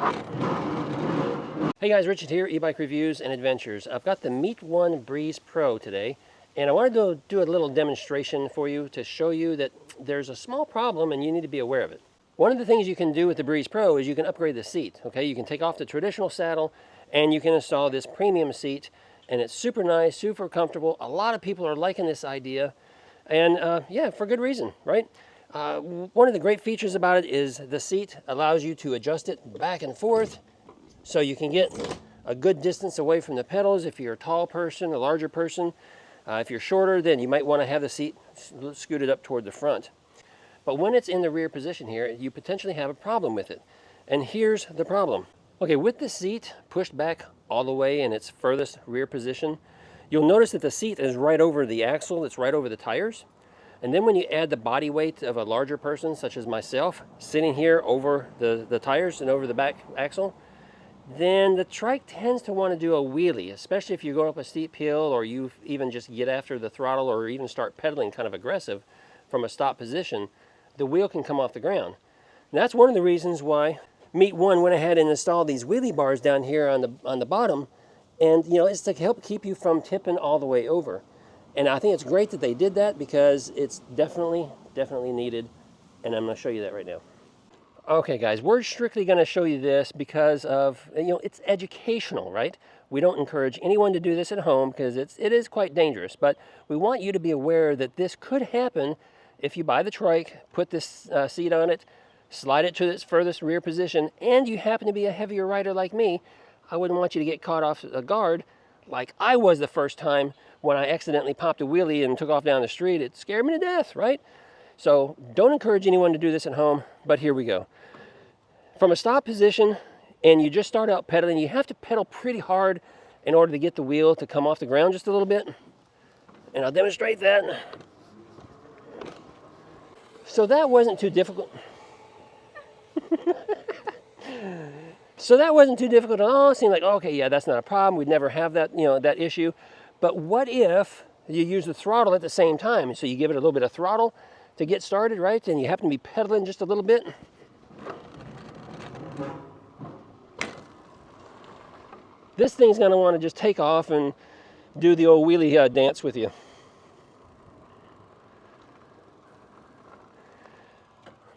Hey guys, Richard here, e-bike reviews and adventures. I've got the Meet One Breeze Pro today, and I wanted to do a little demonstration for you to show you that there's a small problem and you need to be aware of it. One of the things you can do with the Breeze Pro is you can upgrade the seat. Okay, you can take off the traditional saddle and you can install this premium seat, and it's super nice, super comfortable. A lot of people are liking this idea, and yeah, for good reason, right? One of the great features about it is the seat allows you to adjust it back and forth, so you can get a good distance away from the pedals if you're a tall person, a larger person. If you're shorter, then you might want to have the seat scooted up toward the front. But when it's in the rear position here, you potentially have a problem with it. And here's the problem. Okay, with the seat pushed back all the way in its furthest rear position, you'll notice that the seat is right over the axle, it's right over the tires. And then when you add the body weight of a larger person, such as myself, sitting here over the tires and over the back axle, then the trike tends to want to do a wheelie, especially if you go up a steep hill or you even just get after the throttle or even start pedaling kind of aggressive from a stop position. The wheel can come off the ground. And that's one of the reasons why Meet One went ahead and installed these wheelie bars down here on the bottom, and it's to help keep you from tipping all the way over. And I think it's great that they did that because it's definitely needed, and I'm going to show you that right now. Okay guys, we're strictly going to show you this because of, it's educational, right? We don't encourage anyone to do this at home because it is quite dangerous, but we want you to be aware that this could happen if you buy the trike, put this seat on it, slide it to its furthest rear position, and you happen to be a heavier rider like me. I wouldn't want you to get caught off guard like I was the first time when I accidentally popped a wheelie and took off down the street. It scared me to death, right? So don't encourage anyone to do this at home, but here we go. From a stop position, and you just start out pedaling, you have to pedal pretty hard in order to get the wheel to come off the ground just a little bit. And I'll demonstrate that. So that wasn't too difficult. So that wasn't too difficult at all. It seemed like, okay, yeah, that's not a problem. We'd never have that, that issue. But what if you use the throttle at the same time? So you give it a little bit of throttle to get started, right? And you happen to be pedaling just a little bit. This thing's going to want to just take off and do the old wheelie dance with you.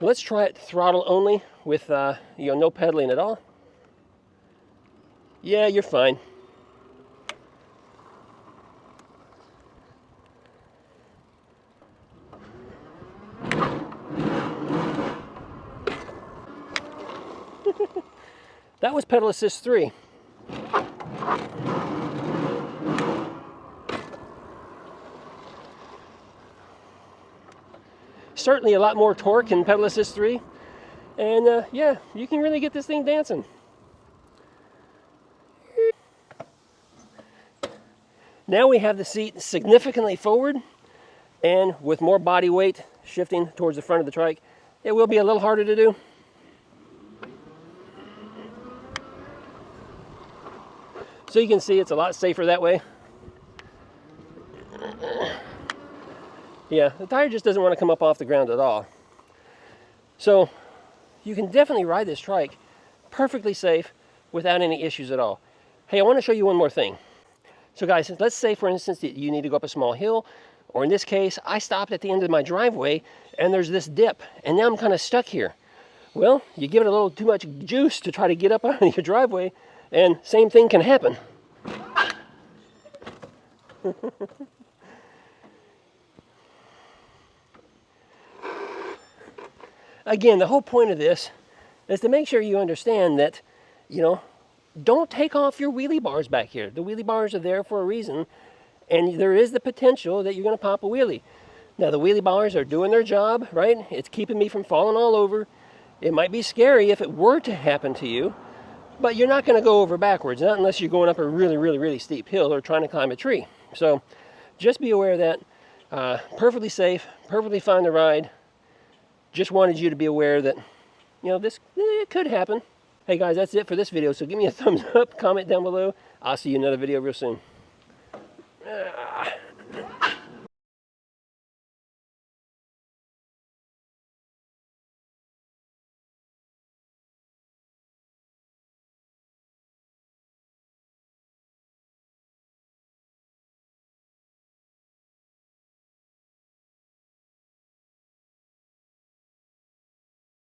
Let's try it throttle only with no pedaling at all. Yeah, you're fine. That was pedal assist 3. Certainly a lot more torque in pedal assist 3, and yeah, you can really get this thing dancing. Now we have the seat significantly forward, and with more body weight shifting towards the front of the trike, it will be a little harder to do. So you can see it's a lot safer that way. Yeah, the tire just doesn't want to come up off the ground at all. So you can definitely ride this trike perfectly safe without any issues at all. Hey, I want to show you one more thing. So guys, let's say for instance that you need to go up a small hill, or in this case, I stopped at the end of my driveway and there's this dip, and now I'm kind of stuck here. Well, you give it a little too much juice to try to get up out of your driveway, and same thing can happen. Again, the whole point of this is to make sure you understand that, don't take off your wheelie bars back here. The wheelie bars are there for a reason, and there is the potential that you're going to pop a wheelie. Now, the wheelie bars are doing their job, right? It's keeping me from falling all over. It might be scary if it were to happen to you, but you're not going to go over backwards, not unless you're going up a really steep hill or trying to climb a tree. So just be aware of that. Perfectly safe, perfectly fine to ride. Just wanted you to be aware that, this it could happen. Hey guys, that's it for this video. So give me a thumbs up, comment down below. I'll see you in another video real soon.